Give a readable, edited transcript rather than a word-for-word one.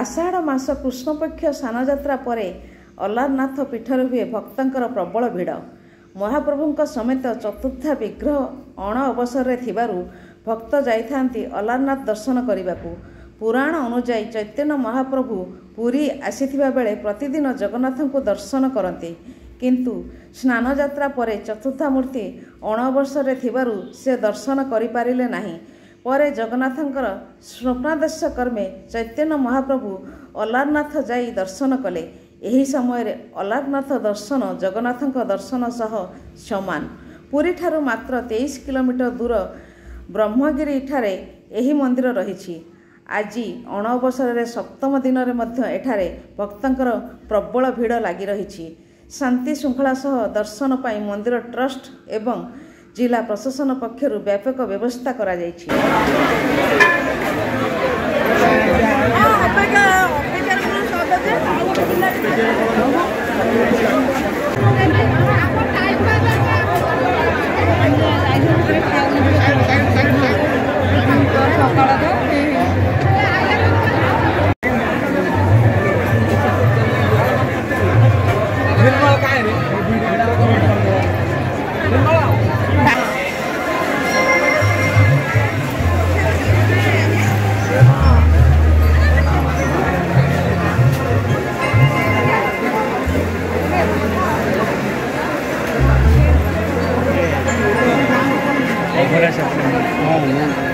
आषाढ़ मास कृष्णपक्ष स्नानयात्रा पर अलारनाथ पीठर हुए भक्तंकर प्रबल भिड़। महाप्रभुंक समेत चतुर्था विग्रह अण अवसर थिबारु भक्त जाइथांती अलारनाथ दर्शन करने। पुराण अनुजाई चैतन्य महाप्रभु पुरी आसीथिबा बेले प्रतिदिन जगन्नाथ को दर्शन करते, किंतु स्नानयात्रा पर चतुर्था मूर्ति अण अवसर थिबारु से दर्शन करिपारिले नाही। पर जगन्नाथंकर स्वप्नादेश कर्मे चैतन्य महाप्रभु अलारनाथ जाई दर्शन कले। एही समय अलारनाथ दर्शन जगन्नाथंक दर्शन सह समान। पुरी ठारू मात्र 23 किलोमीटर दूर ब्रह्मगिरी ठारे एही मंदिर रही। आज अण अवसर सप्तम दिन में एठारे भक्तंकर प्रबल भिड़ लगी रही। शांति श्रृंखला सह दर्शन पाई मंदिर ट्रस्ट एवं जिला प्रशासन पक्षर व्यापक व्यवस्था करा जायछि। Gracias.